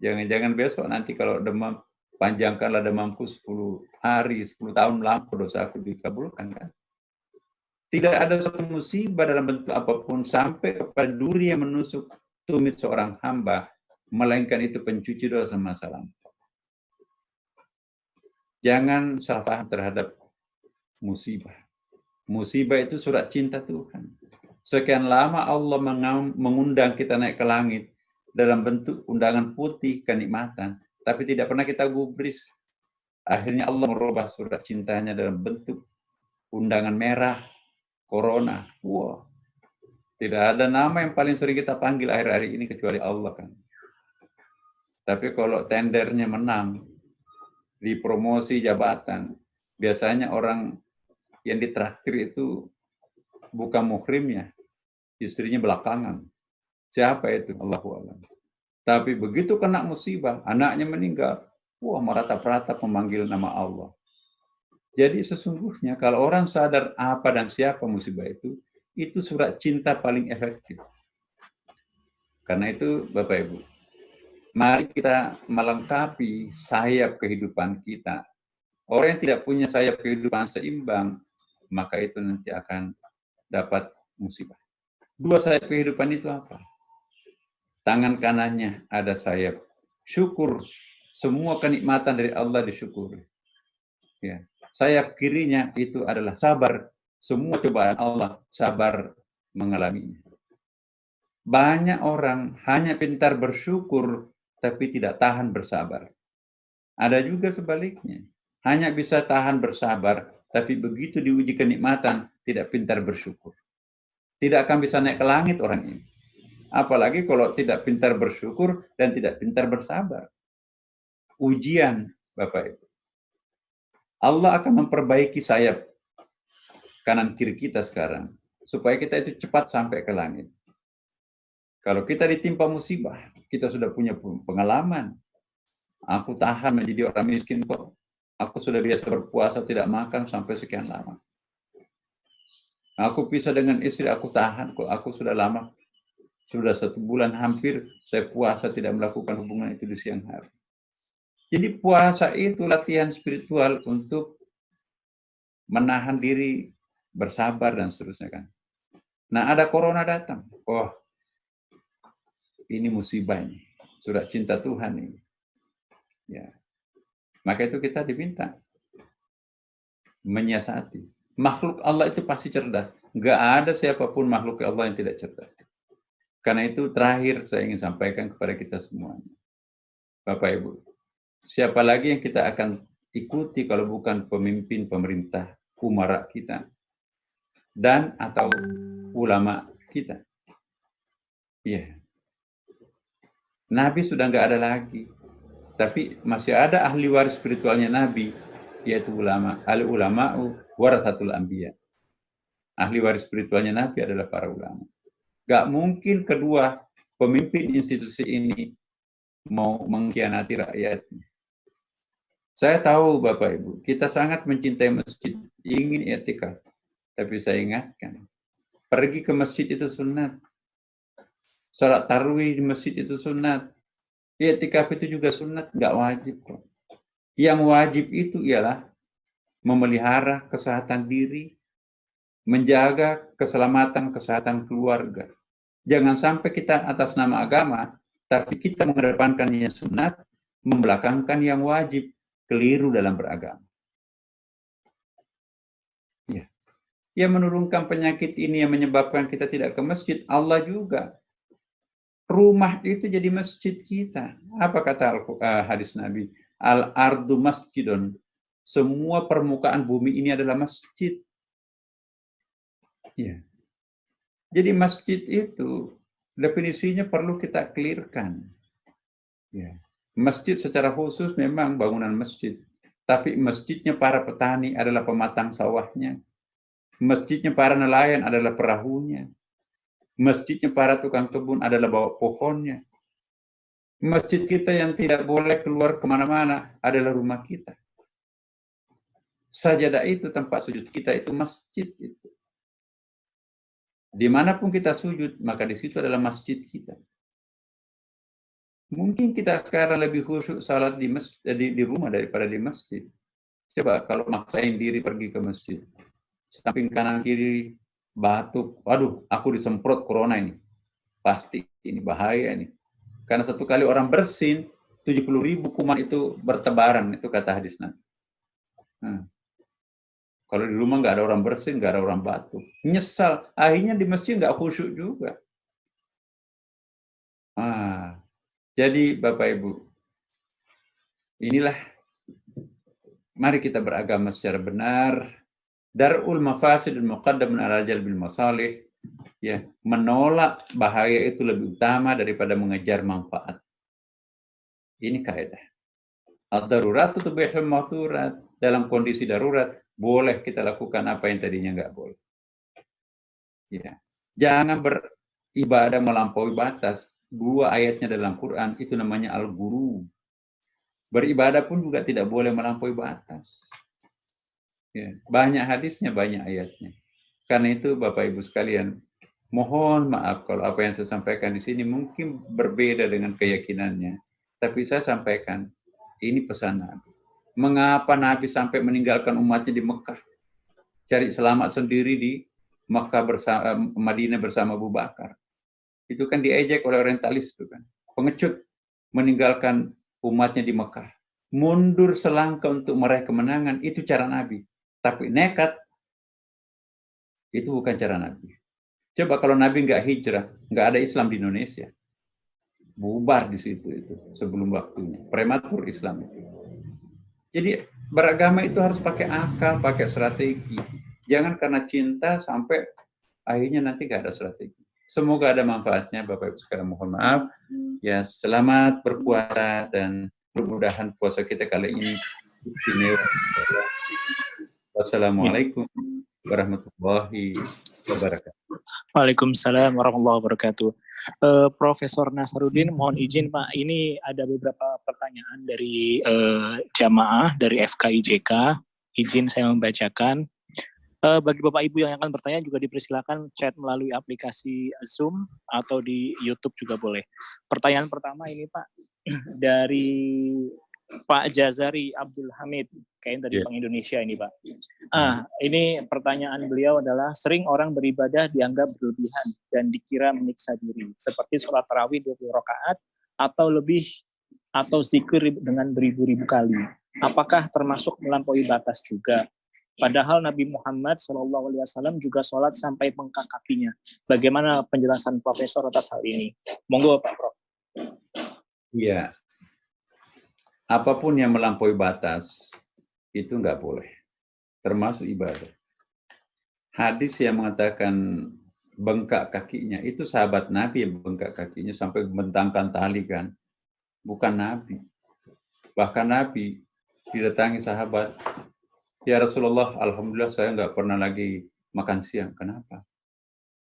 Jangan-jangan besok nanti kalau demam, panjangkanlah demamku 10 hari, 10 tahun lampu dosaku dikabulkan kan. Tidak ada satu musibah dalam bentuk apapun sampai kepada duri yang menusuk tumit seorang hamba, melainkan itu pencuci dosa masa lampau. Jangan salah paham terhadap musibah. Musibah itu surat cinta Tuhan. Sekian lama Allah mengundang kita naik ke langit dalam bentuk undangan putih kenikmatan, tapi tidak pernah kita gubris. Akhirnya Allah merubah surat cintanya dalam bentuk undangan merah, corona. Wow. Tidak ada nama yang paling sering kita panggil akhir-akhir ini kecuali Allah kan. Tapi kalau tendernya menang, di promosi jabatan, biasanya orang yang ditraktir itu bukan muhrimnya, istrinya belakangan. Siapa itu? Allahu a'lam. Tapi begitu kena musibah, anaknya meninggal, wah meratap-ratap memanggil nama Allah. Jadi sesungguhnya kalau orang sadar apa dan siapa musibah itu surat cinta paling efektif. Karena itu Bapak Ibu, mari kita melengkapi sayap kehidupan kita. Orang yang tidak punya sayap kehidupan seimbang, maka itu nanti akan dapat musibah. 2 sayap kehidupan itu apa? Tangan kanannya ada sayap syukur, semua kenikmatan dari Allah disyukuri. Ya. Sayap kirinya itu adalah sabar, semua cobaan Allah sabar mengalaminya. Banyak orang hanya pintar bersyukur, tapi tidak tahan bersabar. Ada juga sebaliknya, hanya bisa tahan bersabar, tapi begitu diuji kenikmatan, tidak pintar bersyukur. Tidak akan bisa naik ke langit orang ini. Apalagi kalau tidak pintar bersyukur dan tidak pintar bersabar. Ujian, Bapak Ibu. Allah akan memperbaiki sayap kanan kiri kita sekarang, supaya kita itu cepat sampai ke langit. Kalau kita ditimpa musibah, kita sudah punya pengalaman. Aku tahan menjadi orang miskin kok. Aku sudah biasa berpuasa tidak makan sampai sekian lama. Aku pisah dengan istri, aku tahan kok. Aku sudah lama, sudah 1 bulan hampir saya puasa tidak melakukan hubungan itu di siang hari. Jadi puasa itu latihan spiritual untuk menahan diri, bersabar dan seterusnya kan. Nah ada corona datang. Oh, ini musibah ini. Surat cinta Tuhan ini. Ya. Maka itu kita diminta menyiasati. Makhluk Allah itu pasti cerdas. Enggak ada siapapun makhluk Allah yang tidak cerdas. Karena itu terakhir saya ingin sampaikan kepada kita semuanya. Bapak Ibu, siapa lagi yang kita akan ikuti kalau bukan pemimpin pemerintah umara kita dan atau ulama kita? Iya. Nabi sudah enggak ada lagi. Tapi masih ada ahli waris spiritualnya Nabi, yaitu ulama. Al-ulama'u warathatul anbiya. Ahli waris spiritualnya Nabi adalah para ulama. Gak mungkin kedua pemimpin institusi ini mau mengkhianati rakyatnya. Saya tahu Bapak Ibu, kita sangat mencintai masjid, ingin i'tikaf. Tapi saya ingatkan, pergi ke masjid itu sunat. Salat tarawih di masjid itu sunat. I'tikaf itu juga sunat, nggak wajib kok. Yang wajib itu ialah memelihara kesehatan diri, menjaga keselamatan kesehatan keluarga. Jangan sampai kita atas nama agama, tapi kita mengedepankan yang sunat, membelakangkan yang wajib, keliru dalam beragama. Ya. Yang menurunkan penyakit ini yang menyebabkan kita tidak ke masjid, Allah juga. Rumah itu jadi masjid kita. Apa kata hadis Nabi? Al-ardu masjidun. Semua permukaan bumi ini adalah masjid. Ya. Jadi masjid itu definisinya perlu kita clearkan. Ya. Masjid secara khusus memang bangunan masjid, tapi masjidnya para petani adalah pematang sawahnya. Masjidnya para nelayan adalah perahunya. Masjidnya para tukang kebun adalah bawa pohonnya. Masjid kita yang tidak boleh keluar kemana-mana adalah rumah kita. Sajadah itu tempat sujud kita, itu masjid itu. Dimanapun kita sujud, maka di situ adalah masjid kita. Mungkin kita sekarang lebih khusyuk salat di rumah daripada di masjid. Coba kalau maksain diri pergi ke masjid, samping kanan kiri batuk, waduh, aku disemprot corona ini. Pasti ini bahaya ini. Karena satu kali orang bersin, 70.000 kuman itu bertebaran, itu kata hadis Nabi. Nah, kalau di rumah nggak ada orang bersin, nggak ada orang batuk, nyesal. Akhirnya di masjid nggak khusyuk juga. Jadi Bapak Ibu, inilah mari kita beragama secara benar. Darul mafasid dan muqaddamun ala jalbil masalih. Ya, menolak bahaya itu lebih utama daripada mengejar manfaat. Ini kaidah. Ad-darurat tubihul mahdurat. Dalam kondisi darurat boleh kita lakukan apa yang tadinya nggak boleh. Ya. Jangan beribadah melampaui batas. 2 ayatnya dalam Quran itu namanya al-ghulu. Beribadah pun juga tidak boleh melampaui batas. Ya, banyak hadisnya, banyak ayatnya. Karena itu Bapak Ibu sekalian, mohon maaf kalau apa yang saya sampaikan di sini mungkin berbeda dengan keyakinannya. Tapi saya sampaikan, ini pesan Nabi. Mengapa Nabi sampai meninggalkan umatnya di Mekah? Cari selamat sendiri di Mekah bersama Madinah bersama Abu Bakar. Itu kan diejek oleh orientalis itu kan. Pengecut meninggalkan umatnya di Mekah. Mundur selangkah untuk meraih kemenangan, itu cara Nabi. Tapi nekat, itu bukan cara Nabi. Coba kalau Nabi nggak hijrah, nggak ada Islam di Indonesia. Bubar di situ itu sebelum waktunya. Prematur Islam itu. Jadi beragama itu harus pakai akal, pakai strategi. Jangan karena cinta sampai akhirnya nanti nggak ada strategi. Semoga ada manfaatnya, Bapak Ibu sekalian. Mohon maaf. Ya, selamat berpuasa dan mudah-mudahan puasa kita kali ini istimewa. Wassalamualaikum warahmatullahi wabarakatuh. Waalaikumsalam warahmatullahi wabarakatuh. Profesor Nasaruddin, mohon izin Pak, ini ada beberapa pertanyaan dari jamaah dari FKIJK. Izin saya membacakan. Bagi Bapak Ibu yang akan bertanya juga dipersilakan chat melalui aplikasi Zoom atau di YouTube juga boleh. Pertanyaan pertama ini Pak, dari Pak Jazari Abdul Hamid, kayaknya dari Bank Indonesia ini Pak. Ini pertanyaan beliau adalah, sering orang beribadah dianggap berlebihan dan dikira menyiksa diri, seperti sholat tarawih 20 rakaat atau lebih, atau zikir dengan beribu-ribu kali. Apakah termasuk melampaui batas juga? Padahal Nabi Muhammad SAW juga sholat sampai bengkak kakinya. Bagaimana penjelasan Profesor atas hal ini? Monggo Pak Prof. Iya. Apapun yang melampaui batas, itu nggak boleh. Termasuk ibadah. Hadis yang mengatakan bengkak kakinya, itu sahabat Nabi yang bengkak kakinya sampai membentangkan tali kan. Bukan Nabi. Bahkan Nabi didatangi sahabat, ya Rasulullah, alhamdulillah saya nggak pernah lagi makan siang. Kenapa?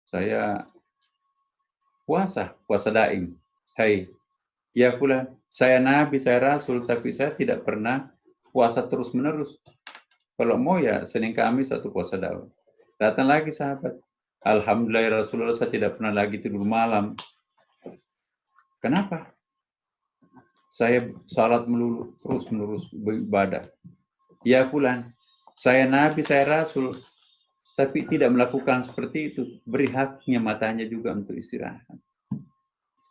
Saya puasa daim. Hai, ya fulan, saya Nabi, saya Rasul, tapi saya tidak pernah puasa terus-menerus. Kalau mau ya Senin Kamis satu puasa daun. Datang lagi sahabat, alhamdulillah ya Rasulullah, saya tidak pernah lagi tidur malam. Kenapa? Saya salat melulu, terus-menerus beribadah. Ya fulan, saya Nabi, saya Rasul, tapi tidak melakukan seperti itu. Beri haknya matanya juga untuk istirahat.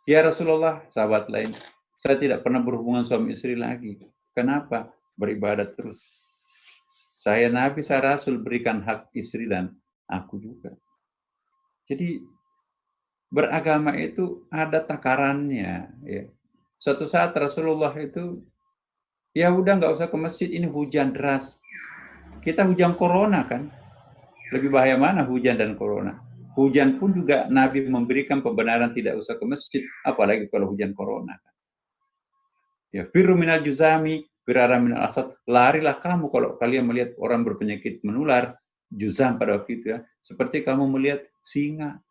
Ya Rasulullah, sahabat lain, saya tidak pernah berhubungan suami istri lagi. Kenapa? Beribadah terus. Saya Nabi, saya Rasul, berikan hak istri dan aku juga. Jadi beragama itu ada takarannya. Ya. Suatu saat Rasulullah itu, ya udah nggak usah ke masjid, ini hujan deras. Kita hujan corona kan. Lebih bahaya mana hujan dan corona? Hujan pun juga Nabi memberikan pembenaran tidak usah ke masjid, apalagi kalau hujan corona. Ya, firru minal juzami, firara minal asad. Larilah kamu kalau kalian melihat orang berpenyakit menular, juzam pada waktu itu ya, seperti kamu melihat singa.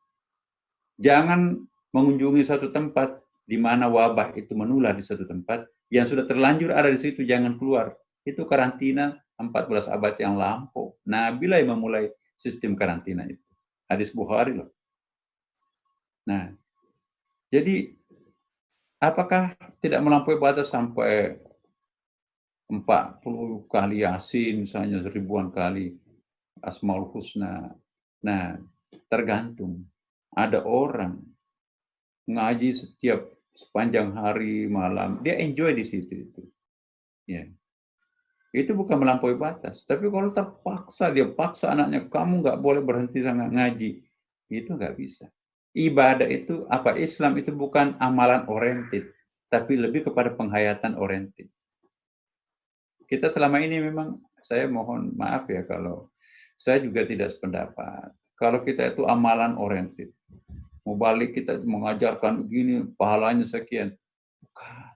Jangan mengunjungi suatu tempat di mana wabah itu menular di suatu tempat, yang sudah terlanjur ada di situ jangan keluar. Itu karantina 14 abad yang lampau. Nabi lah yang memulai sistem karantina itu. Hadis Bukhari loh. Nah, jadi apakah tidak melampaui batas sampai 40 kali Yasin, misalnya ribuan kali Asmaul Husna. Nah, tergantung. Ada orang ngaji setiap sepanjang hari malam, dia enjoy di situ itu. Ya. Itu bukan melampaui batas. Tapi kalau terpaksa, dia paksa anaknya, kamu nggak boleh berhenti sama ngaji. Itu nggak bisa. Ibadah itu, apa Islam itu bukan amalan oriented, tapi lebih kepada penghayatan oriented. Kita selama ini memang, saya mohon maaf ya kalau saya juga tidak sependapat. Kalau kita itu amalan oriented, mau balik kita mengajarkan begini, pahalanya sekian. Bukan.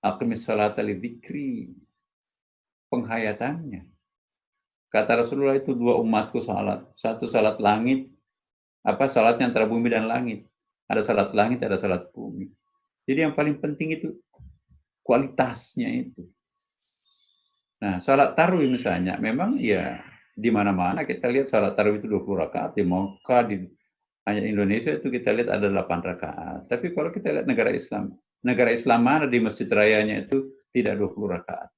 Aqimis salata lidzikri, penghayatannya. Kata Rasulullah itu dua umatku salat. Satu salat langit, salatnya antara bumi dan langit. Ada salat langit, ada salat bumi. Jadi yang paling penting itu kualitasnya itu. Nah, salat tarawih misalnya, memang ya di mana-mana kita lihat salat tarawih itu 20 rakaat. Di Mekah, hanya Indonesia itu kita lihat ada 8 rakaat. Tapi kalau kita lihat negara Islam mana di masjid rayanya itu tidak 20 rakaat.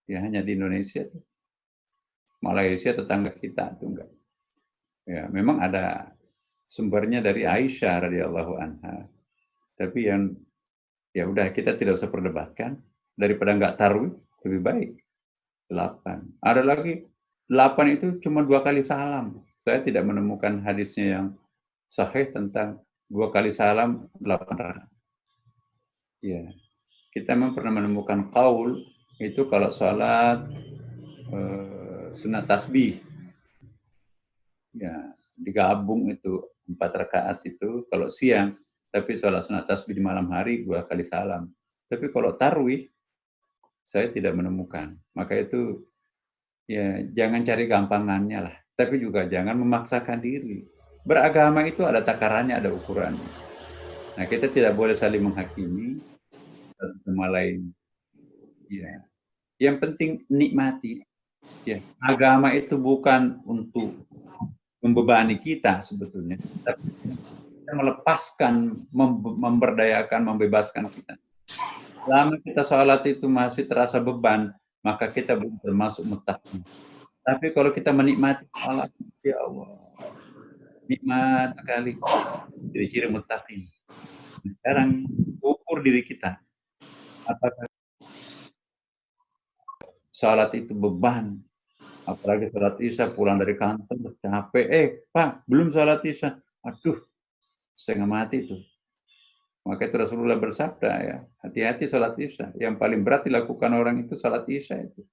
Ya hanya di Indonesia itu. Malaysia tetangga kita itu enggak. Ya, memang ada sumbernya dari Aisyah radhiyallahu anha. Tapi yang ya udah kita tidak usah perdebatkan, daripada enggak tarawih lebih baik 8. Ada lagi 8 itu cuma 2 kali salam. Saya tidak menemukan hadisnya yang sahih tentang 2 kali salam 8 rakaat. Ya. Kita memang pernah menemukan qaul itu kalau salat sunat tasbih. Ya, digabung itu 4 rakaat itu kalau siang, tapi salat sunat tasbih di malam hari 2 kali salam. Tapi kalau tarwih saya tidak menemukan. Maka itu ya jangan cari gampangannya lah, tapi juga jangan memaksakan diri. Beragama itu ada takarannya, ada ukurannya. Nah, kita tidak boleh saling menghakimi satu sama lain. Ya. Yang penting nikmati. Ya, agama itu bukan untuk membebani kita sebetulnya, tapi kita melepaskan, memberdayakan, membebaskan kita. Selama kita sholat itu masih terasa beban, maka kita belum termasuk muttaqin. Tapi kalau kita menikmati sholat, ya Allah, nikmat sekali, ciri-ciri muttaqin. Sekarang ukur diri kita, apakah sholat itu beban, apalagi sholat isya pulang dari kantor capek, Pak belum sholat isya, aduh setengah mati itu. Maka itu Rasulullah bersabda ya, hati-hati sholat isya. Yang paling berat dilakukan orang itu sholat isya itu.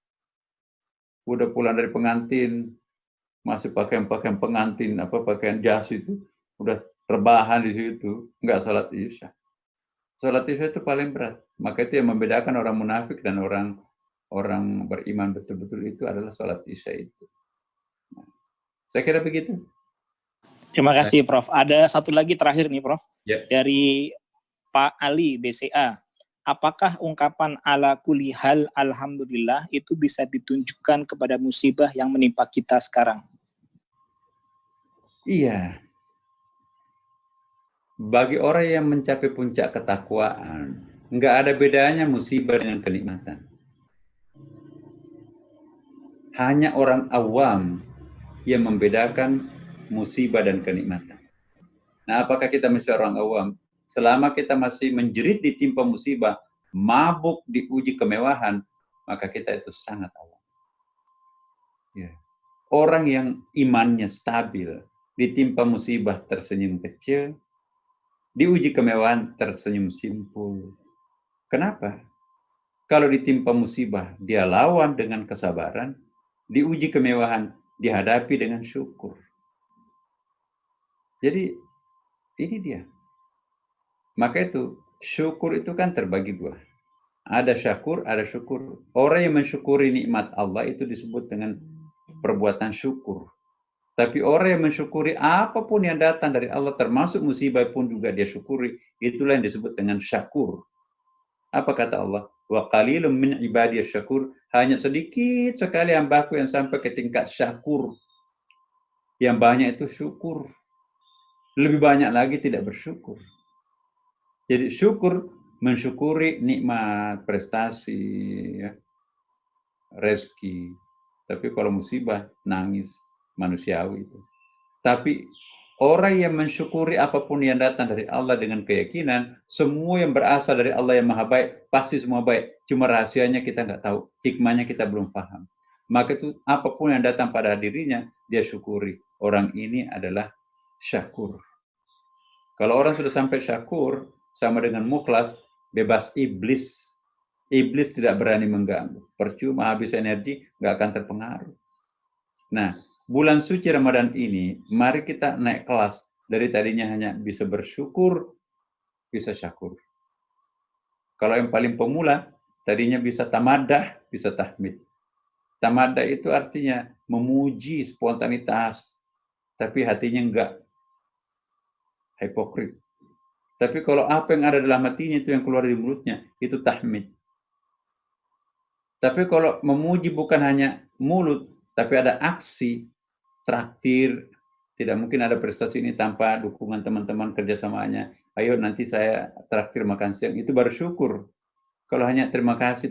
Udah pulang dari pengantin, masih pakaian pengantin, pakaian jas itu, udah rebahan di situ, nggak sholat isya. Sholat isya itu paling berat. Maka itu yang membedakan orang munafik dan orang beriman betul-betul itu adalah sholat isya itu. Nah, saya kira begitu. Terima kasih, Prof. Ada satu lagi terakhir nih, Prof. Ya. Dari Pak Ali BCA. Apakah ungkapan ala kulli hal alhamdulillah itu bisa ditunjukkan kepada musibah yang menimpa kita sekarang? Iya. Bagi orang yang mencapai puncak ketakwaan, nggak ada bedanya musibah dengan kenikmatan. Hanya orang awam yang membedakan musibah dan kenikmatan. Nah, apakah kita masih orang awam? Selama kita masih menjerit ditimpa musibah, mabuk diuji kemewahan, maka kita itu sangat awam. Ya. Orang yang imannya stabil, ditimpa musibah tersenyum kecil, diuji kemewahan tersenyum simpul. Kenapa? Kalau ditimpa musibah, dia lawan dengan kesabaran. diuji kemewahan, dihadapi dengan syukur. Jadi ini dia. Maka itu syukur itu kan terbagi dua. Ada syakur, ada syukur. Orang yang mensyukuri nikmat Allah itu disebut dengan perbuatan syukur. Tapi orang yang mensyukuri apapun yang datang dari Allah, termasuk musibah pun juga dia syukuri, itulah yang disebut dengan syakur. Apa kata Allah? Wa qalilum min ibadiyas syakur. Hanya sedikit sekali hambaku yang sampai ke tingkat syakur. Yang banyak itu syukur. Lebih banyak lagi tidak bersyukur. Jadi syukur, mensyukuri nikmat, prestasi, ya, rezeki. Tapi kalau musibah, nangis, manusiawi itu. Tapi orang yang mensyukuri apapun yang datang dari Allah dengan keyakinan, semua yang berasal dari Allah yang maha baik, pasti semua baik. Cuma rahasianya kita nggak tahu, hikmahnya kita belum paham. Maka itu apapun yang datang pada dirinya, dia syukuri. Orang ini adalah syakur. Kalau orang sudah sampai syakur, sama dengan mukhlas, bebas iblis. Iblis tidak berani mengganggu. Percuma habis energi, nggak akan terpengaruh. Nah, bulan suci Ramadan ini, mari kita naik kelas. Dari tadinya hanya bisa bersyukur, bisa syakur. Kalau yang paling pemula, tadinya bisa tamadah, bisa tahmid. Tamadah itu artinya memuji spontanitas, tapi hatinya enggak. Hipokrit. Tapi kalau apa yang ada dalam hatinya itu yang keluar dari mulutnya, itu tahmid. Tapi kalau memuji bukan hanya mulut, tapi ada aksi, traktir, tidak mungkin ada prestasi ini tanpa dukungan teman-teman kerjasamanya. Ayo nanti saya traktir makan siang, itu baru syukur. Kalau hanya terima kasih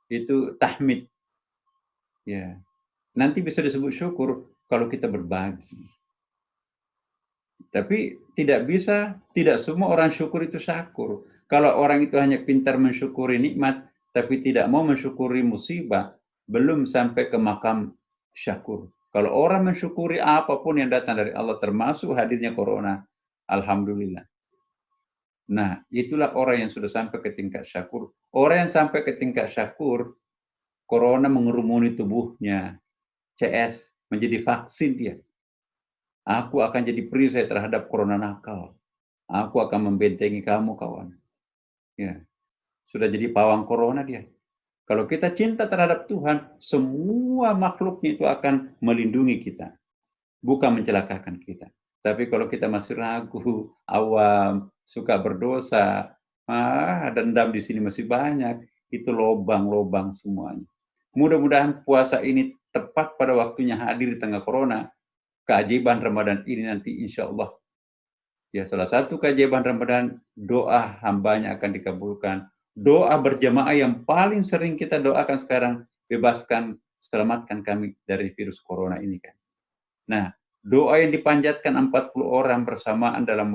itu tahmid. Ya. Nanti bisa disebut syukur kalau kita berbagi. Tapi tidak semua orang syukur itu syakur. Kalau orang itu hanya pintar mensyukuri nikmat, tapi tidak mau mensyukuri musibah, belum sampai ke makam syakur. Kalau orang mensyukuri apapun yang datang dari Allah, termasuk hadirnya corona, alhamdulillah. Nah, itulah orang yang sudah sampai ke tingkat syakur. Orang yang sampai ke tingkat syakur, corona mengerumuni tubuhnya, CS, menjadi vaksin dia. Aku akan jadi perisai terhadap corona nakal. Aku akan membentengi kamu, kawan. Ya, sudah jadi pawang corona dia. Kalau kita cinta terhadap Tuhan, semua makhluknya itu akan melindungi kita. Bukan mencelakakan kita. Tapi kalau kita masih ragu, awam, suka berdosa, dendam di sini masih banyak, itu lobang-lobang semuanya. Mudah-mudahan puasa ini tepat pada waktunya hadir di tengah corona. Keajaiban Ramadan ini nanti insya Allah. Ya, salah satu keajaiban Ramadan, doa hambanya akan dikabulkan. Doa berjamaah yang paling sering kita doakan sekarang, bebaskan, selamatkan kami dari virus corona ini kan. Nah, doa yang dipanjatkan 40 orang bersamaan dalam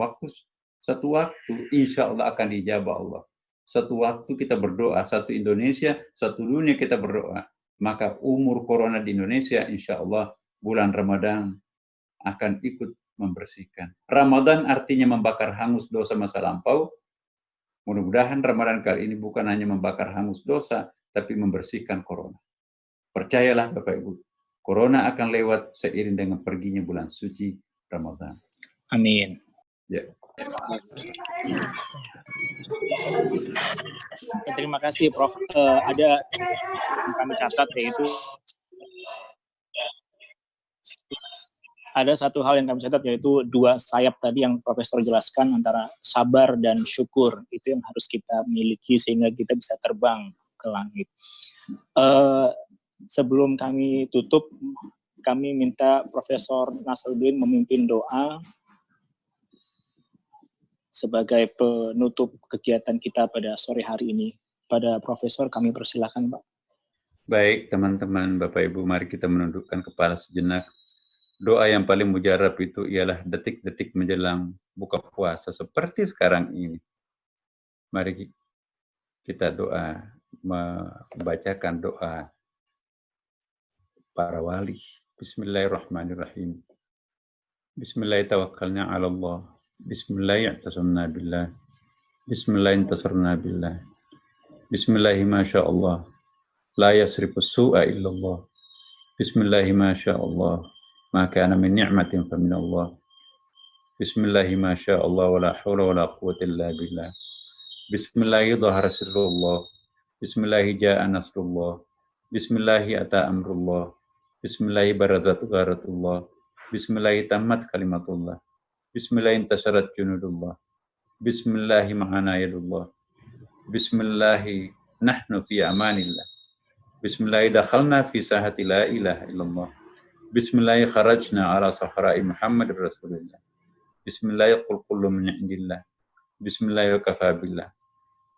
satu waktu, insya Allah akan dijabah Allah. Satu waktu kita berdoa, satu Indonesia, satu dunia kita berdoa. Maka umur corona di Indonesia, insya Allah bulan Ramadan akan ikut membersihkan. Ramadan artinya membakar hangus dosa masa lampau. Mudah-mudahan Ramadan kali ini bukan hanya membakar hangus dosa, tapi membersihkan corona. Percayalah Bapak Ibu, corona akan lewat seiring dengan perginya bulan suci Ramadan. Amin. Ya. Terima kasih Prof. Ada yang kami catat yaitu ada satu hal yang kami catat yaitu dua sayap tadi yang Profesor jelaskan antara sabar dan syukur. Itu yang harus kita miliki sehingga kita bisa terbang ke langit. Sebelum kami tutup, kami minta Profesor Nasruddin memimpin doa sebagai penutup kegiatan kita pada sore hari ini. Pada Profesor kami persilakan, Pak. Baik teman-teman, Bapak Ibu, mari kita menundukkan kepala sejenak. Doa yang paling mujarab itu ialah detik-detik menjelang buka puasa seperti sekarang ini. Mari kita doa, membacakan doa para wali. Bismillahirrahmanirrahim. Bismillahirrahmanirrahim. Ala Allah. Bismillahirrahmanirrahim. Bismillahirrahmanirrahim. Bismillahirrahmanirrahim. Bismillahirrahmanirrahim. la yasrifus su'a illallah. Bismillahi ma sya'allah, ma kana min ni'matin fa min Allah. Bismillahi ma sya'allah wa la haula wa la quwwata illa billah. Bismillahi dhahara sirrullah. Bismillahi ja'a nasrullah. Bismillahi ata amrullah. Bismillahi barazat gharatullah. Bismillahi tammat kalimatullah. Bismillahi intasyarat junudullah. Bismillahi ma'ana yadullah. Bismillahi nahnu fi amanillah. Bismillahi dakhalna fi sahati la ilaha illallah. Bismillahi kharajna ala sahra'i Muhammad Rasulullah. Bismillahi qul kullu min indillah. Bismillahi wa kafa billah.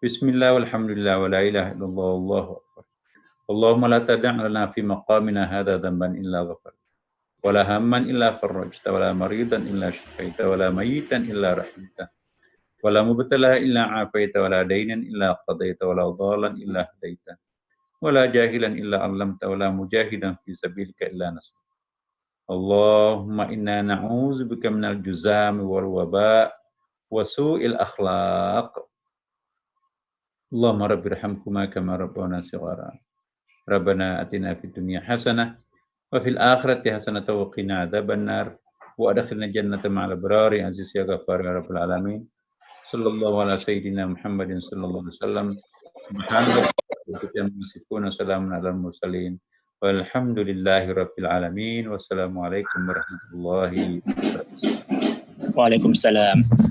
Bismillah walhamdulillah wa la ilaha illallah wallahu akbar. Allahumma la tada' lana fi maqamina hadha dhanban illa ghafar. Wa la hamman illa farrajta wa la maridan illa syafaita wa la mayitan illa rahimta. Wa la mubtala illa afaita wa la dainan illa qadaita wa la dhalan illa hadaita. Wa la jahilan illa 'allamta wa la mujahidan fi sabilika illa nasr. Allahumma inna na'udzubika minal juzami wal waba' wa su'il akhlaq. Allahumma rabbirhamhuma kama rabbana shighara. Rabbana atina fid dunya hasanah wa fil akhirati hasanah wa qina adzabannar wa adkhilna jannata ma'al abrari aziz ya ghaffar ya rabbal alamin. Sallallahu ala sayyidina Muhammadin sallallahu alaihi wasallam. Subhanallah wa bihamdihi salamun alal mursalin. Walhamdulillahi rabbil alamin. Wassalamualaikum warahmatullahi wabarakatuh. Waalaikumsalam.